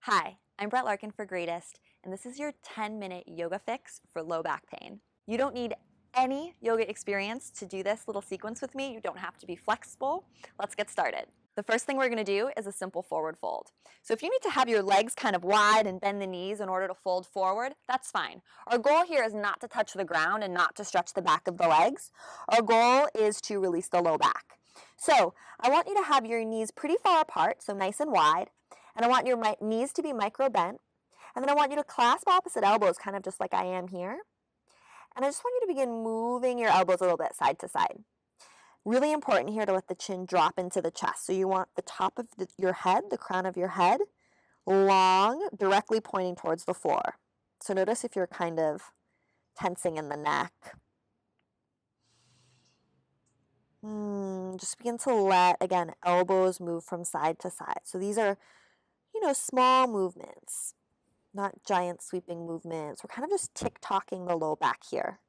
Hi, I'm Brett Larkin for Greatist, and this is your 10-minute yoga fix for low back pain. You don't need any yoga experience to do this little sequence with me. You don't have to be flexible. Let's get started. The first thing we're going to do is a simple forward fold. So if you need to have your legs kind of wide and bend the knees in order to fold forward, that's fine. Our goal here is not to touch the ground and not to stretch the back of the legs. Our goal is to release the low back. So I want you to have your knees pretty far apart, so nice and wide. And I want your knees to be micro bent. And then I want you to clasp opposite elbows, kind of just like I am here. And I just want you to begin moving your elbows a little bit side to side. Really important here to let the chin drop into the chest. So you want the top of your head, the crown of your head, long, directly pointing towards the floor. So notice if you're kind of tensing in the neck. Just begin to let, again, elbows move from side to side. So these are, small movements, not giant sweeping movements. We're kind of just tick-tocking the low back here.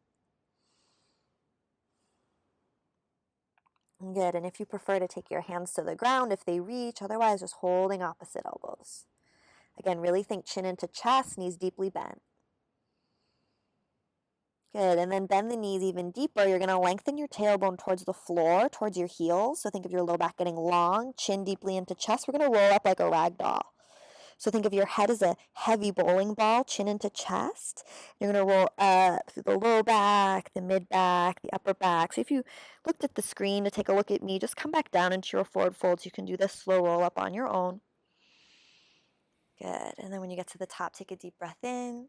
Good, and if you prefer to take your hands to the ground if they reach, otherwise just holding opposite elbows. Again, really think chin into chest, knees deeply bent. Good, and then bend the knees even deeper. You're going to lengthen your tailbone towards the floor, towards your heels. So think of your low back getting long, chin deeply into chest. We're going to roll up like a rag doll. So think of your head as a heavy bowling ball, chin into chest. You're going to roll up through the low back, the mid back, the upper back. So if you looked at the screen to take a look at me, just come back down into your forward folds. You can do this slow roll up on your own. Good. And then when you get to the top, take a deep breath in.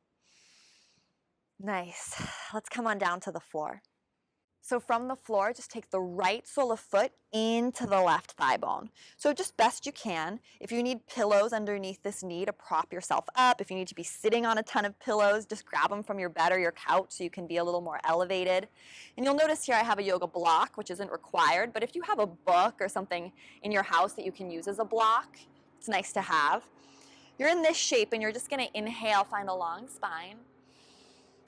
Nice. Let's come on down to the floor. So from the floor, just take the right sole of foot into the left thigh bone. So just best you can. If you need pillows underneath this knee to prop yourself up, if you need to be sitting on a ton of pillows, just grab them from your bed or your couch so you can be a little more elevated. And you'll notice here I have a yoga block, which isn't required, but if you have a book or something in your house that you can use as a block, it's nice to have. You're in this shape and you're just gonna inhale, find a long spine.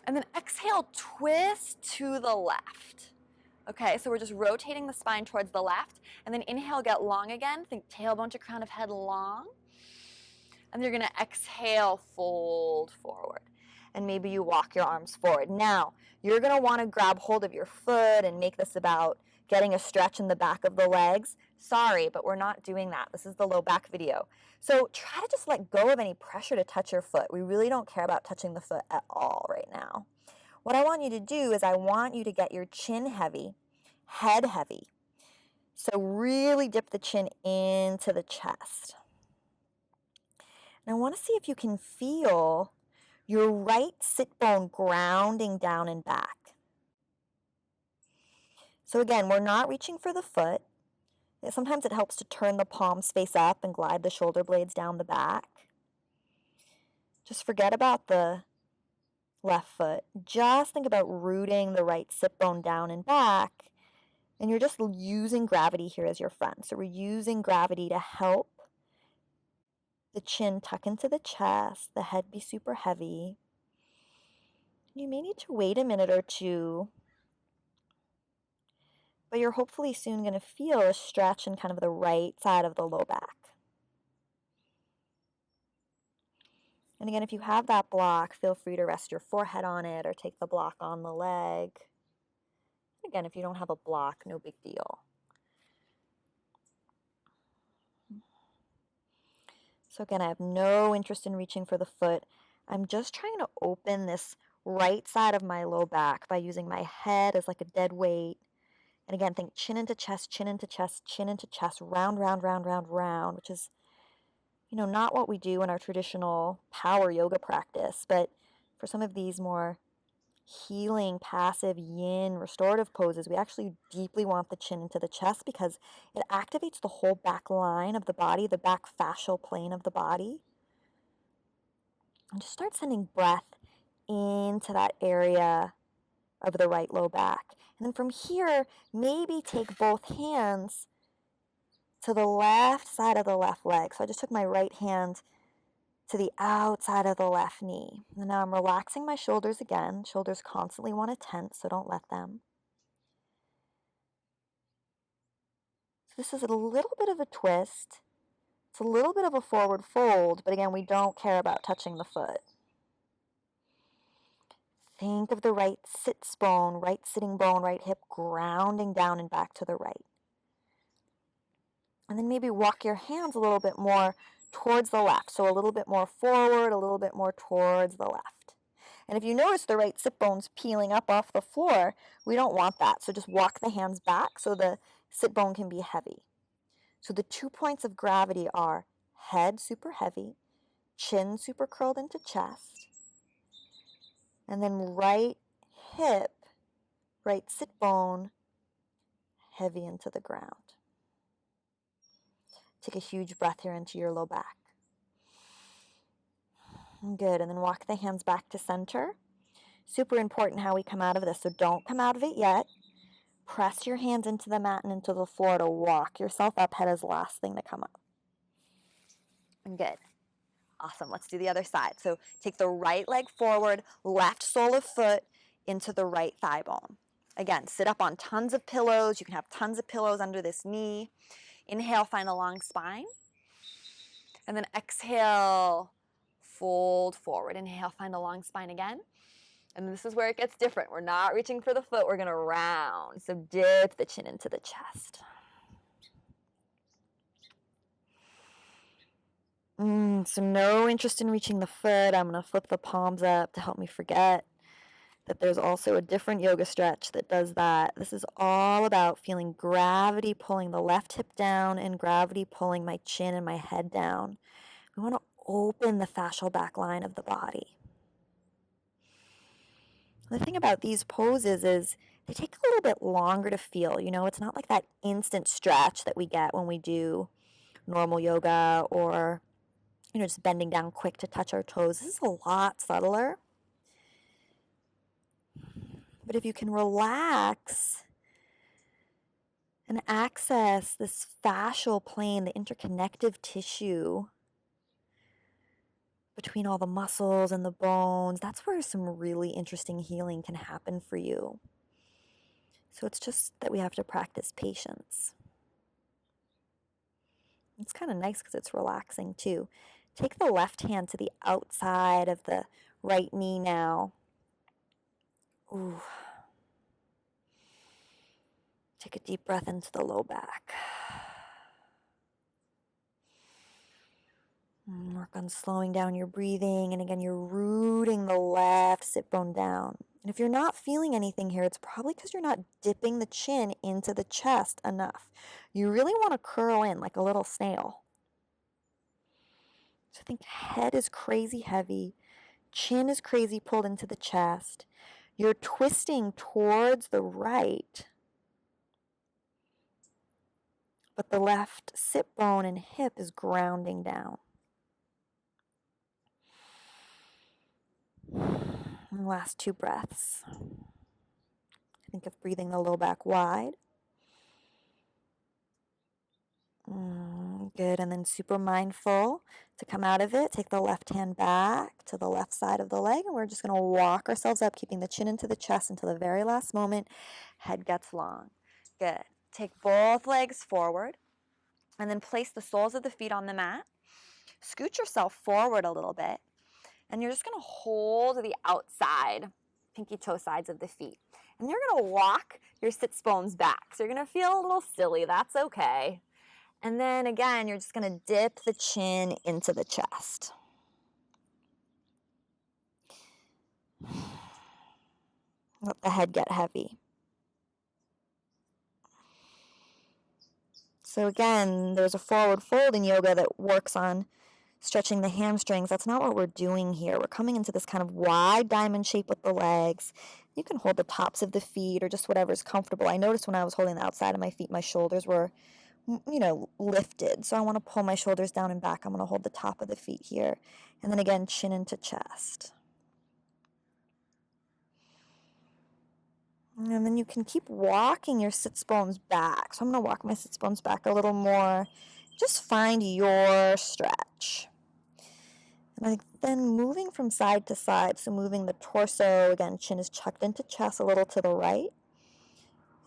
And then exhale, twist to the left. Okay, so we're just rotating the spine towards the left. And then inhale, get long again. Think tailbone to crown of head long. And you're gonna exhale, fold forward. And maybe you walk your arms forward. Now, you're gonna wanna grab hold of your foot and make this about getting a stretch in the back of the legs. Sorry, but we're not doing that. This is the low back video. So try to just let go of any pressure to touch your foot. We really don't care about touching the foot at all right now. What I want you to do is I want you to get your chin heavy, head heavy. So really dip the chin into the chest. And I want to see if you can feel your right sit bone grounding down and back. So again, we're not reaching for the foot. Sometimes it helps to turn the palms face up and glide the shoulder blades down the back. Just forget about the left foot. Just think about rooting the right sit bone down and back. And you're just using gravity here as your friend. So we're using gravity to help the chin tuck into the chest, the head be super heavy. You may need to wait a minute or two, but you're hopefully soon going to feel a stretch in kind of the right side of the low back. And again, if you have that block, feel free to rest your forehead on it or take the block on the leg. Again, if you don't have a block, no big deal. So again, I have no interest in reaching for the foot. I'm just trying to open this right side of my low back by using my head as like a dead weight. And again, think chin into chest, chin into chest, chin into chest, round, round, round, round, round, which is, not what we do in our traditional power yoga practice. But for some of these more healing, passive, yin, restorative poses, we actually deeply want the chin into the chest because it activates the whole back line of the body, the back fascial plane of the body. And just start sending breath into that area of the right low back. And then from here, maybe take both hands to the left side of the left leg. So I just took my right hand to the outside of the left knee. And now I'm relaxing my shoulders again. Shoulders constantly want to tense, so don't let them. So this is a little bit of a twist. It's a little bit of a forward fold, but again, we don't care about touching the foot. Think of the right sits bone, right sitting bone, right hip grounding down and back to the right. And then maybe walk your hands a little bit more towards the left. So a little bit more forward, a little bit more towards the left. And if you notice the right sit bone's peeling up off the floor, we don't want that. So just walk the hands back so the sit bone can be heavy. So the 2 points of gravity are head super heavy, chin super curled into chest, and then right hip, right sit bone heavy into the ground. Take a huge breath here into your low back. Good, and then walk the hands back to center. Super important how we come out of this, so don't come out of it yet. Press your hands into the mat and into the floor to walk yourself up. Head is the last thing to come up. Good. Awesome. Let's do the other side. So take the right leg forward, left sole of foot into the right thigh bone. Again, sit up on tons of pillows. You can have tons of pillows under this knee. Inhale, find a long spine. And then exhale, fold forward. Inhale, find a long spine again. And this is where it gets different. We're not reaching for the foot. We're going to round. So dip the chin into the chest. So no interest in reaching the foot. I'm going to flip the palms up to help me forget that there's also a different yoga stretch that does that. This is all about feeling gravity pulling the left hip down and gravity pulling my chin and my head down. We want to open the fascial back line of the body. The thing about these poses is they take a little bit longer to feel. You know, it's not like that instant stretch that we get when we do normal yoga or, you know, just bending down quick to touch our toes. This is a lot subtler. But if you can relax and access this fascial plane, the interconnective tissue between all the muscles and the bones, that's where some really interesting healing can happen for you. So it's just that we have to practice patience. It's kind of nice because it's relaxing too. Take the left hand to the outside of the right knee now. Ooh. Take a deep breath into the low back. Work on slowing down your breathing. And again, you're rooting the left sit bone down. And if you're not feeling anything here, it's probably because you're not dipping the chin into the chest enough. You really want to curl in like a little snail. So I think head is crazy heavy. Chin is crazy pulled into the chest. You're twisting towards the right. But the left sit bone and hip is grounding down. And last 2 breaths. Think of breathing the low back wide. Good, and then super mindful to come out of it. Take the left hand back to the left side of the leg, and we're just going to walk ourselves up, keeping the chin into the chest until the very last moment. Head gets long. Good. Take both legs forward, and then place the soles of the feet on the mat. Scoot yourself forward a little bit, and you're just going to hold the outside, pinky toe sides of the feet. And you're going to walk your sits bones back. So you're going to feel a little silly. That's okay. And then again, you're just going to dip the chin into the chest. Let the head get heavy. So again, there's a forward fold in yoga that works on stretching the hamstrings. That's not what we're doing here. We're coming into this kind of wide diamond shape with the legs. You can hold the tops of the feet or just whatever's comfortable. I noticed when I was holding the outside of my feet, my shoulders were, lifted. So I want to pull my shoulders down and back. I'm going to hold the top of the feet here. And then again, chin into chest. And then you can keep walking your sits bones back. So I'm going to walk my sits bones back a little more. Just find your stretch. And then moving from side to side. So moving the torso, again, chin is tucked into chest a little to the right.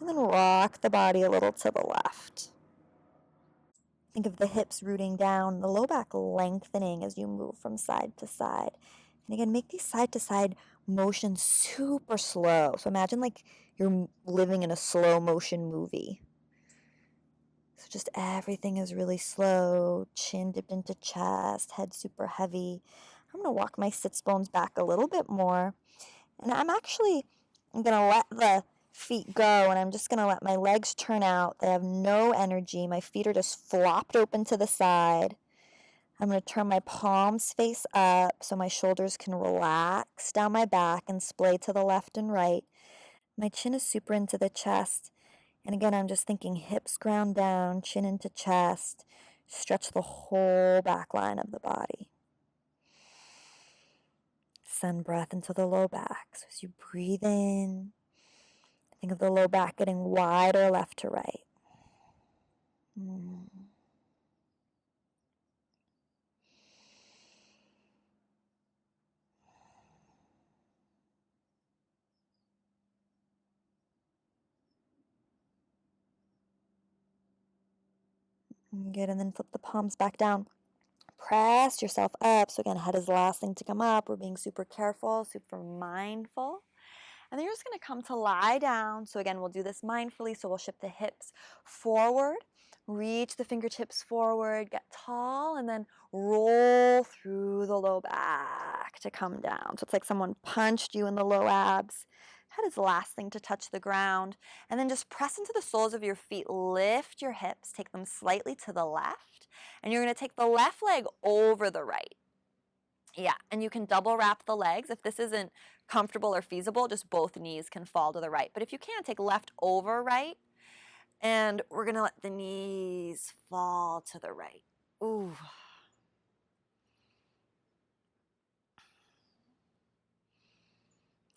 And then rock the body a little to the left. Think of the hips rooting down, the low back lengthening as you move from side to side. And again, make these side to side motions super slow. So imagine like you're living in a slow motion movie. So just everything is really slow, chin dipped into chest, head super heavy. I'm going to walk my sits bones back a little bit more. And I'm going to let the feet go, and I'm just going to let my legs turn out. They have no energy. My feet are just flopped open to the side. I'm going to turn my palms face up so my shoulders can relax down my back and splay to the left and right. My chin is super into the chest. And again, I'm just thinking hips ground down, chin into chest. Stretch the whole back line of the body. Send breath into the low back. So as you breathe in, think of the low back getting wider left to right. Good, and then flip the palms back down. Press yourself up. So again, head is the last thing to come up. We're being super careful, super mindful. And then you're just going to come to lie down. So again, we'll do this mindfully. So we'll shift the hips forward, reach the fingertips forward, get tall, and then roll through the low back to come down. So it's like someone punched you in the low abs. Head is the last thing to touch the ground. And then just press into the soles of your feet. Lift your hips. Take them slightly to the left. And you're going to take the left leg over the right. Yeah, and you can double wrap the legs. If this isn't comfortable or feasible, just both knees can fall to the right. But if you can, take left over right, and we're going to let the knees fall to the right. Ooh.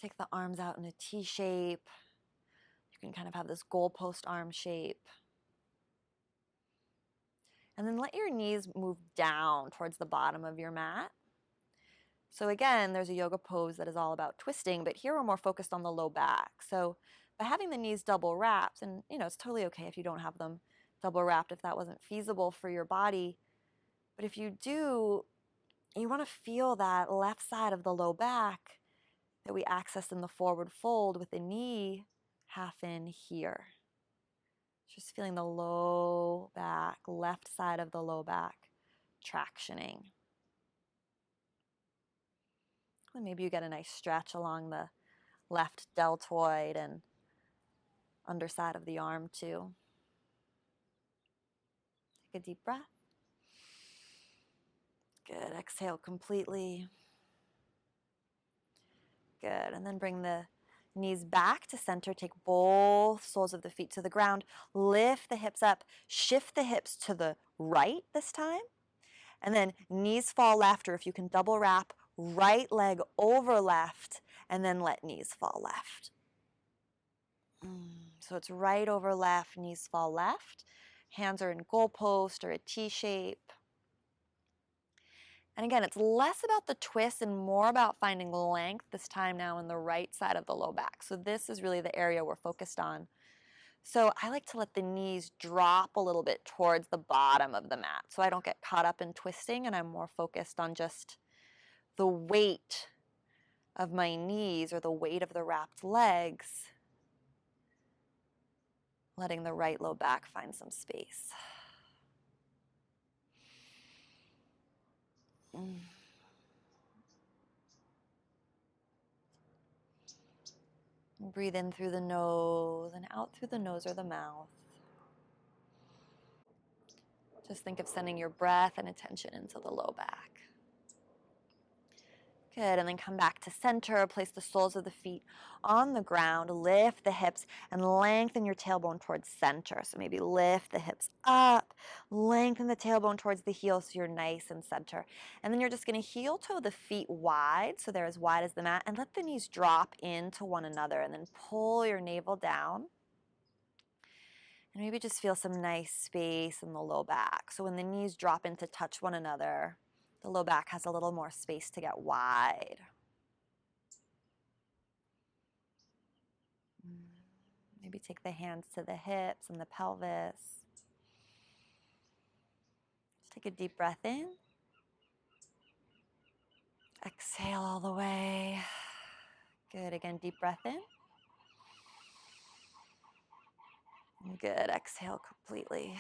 Take the arms out in a T shape. You can kind of have this goalpost arm shape. And then let your knees move down towards the bottom of your mat. So again, there's a yoga pose that is all about twisting, but here we're more focused on the low back. So by having the knees double wrapped, and it's totally okay if you don't have them double wrapped if that wasn't feasible for your body. But if you do, you want to feel that left side of the low back that we access in the forward fold with the knee half in here. Just feeling the low back, left side of the low back tractioning. And maybe you get a nice stretch along the left deltoid and underside of the arm too. Take a deep breath. Good. Exhale completely. Good. And then bring the knees back to center. Take both soles of the feet to the ground. Lift the hips up. Shift the hips to the right this time. And then knees fall left, or if you can double wrap, right leg over left, and then let knees fall left. So it's right over left, knees fall left. Hands are in goalpost or a T shape. And again, it's less about the twist and more about finding length this time now in the right side of the low back. So this is really the area we're focused on. So I like to let the knees drop a little bit towards the bottom of the mat so I don't get caught up in twisting, and I'm more focused on just the weight of my knees or the weight of the wrapped legs, letting the right low back find some space. Breathe in through the nose and out through the nose or the mouth. Just think of sending your breath and attention into the low back. Good, and then come back to center. Place the soles of the feet on the ground. Lift the hips and lengthen your tailbone towards center. So maybe lift the hips up, lengthen the tailbone towards the heel so you're nice and center. And then you're just going to heel toe the feet wide, so they're as wide as the mat, and let the knees drop into one another, and then pull your navel down. And maybe just feel some nice space in the low back. So when the knees drop in to touch one another, the low back has a little more space to get wide. Maybe take the hands to the hips and the pelvis. Take a deep breath in. Exhale all the way. Good. Again, deep breath in. Good. Exhale completely.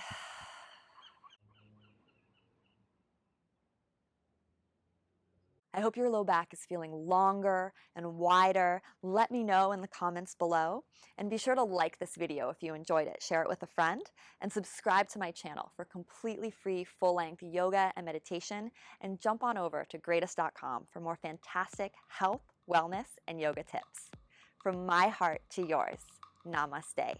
I hope your low back is feeling longer and wider. Let me know in the comments below. And be sure to like this video if you enjoyed it. Share it with a friend. And subscribe to my channel for completely free full-length yoga and meditation. And jump on over to Greatist.com for more fantastic health, wellness, and yoga tips. From my heart to yours, namaste.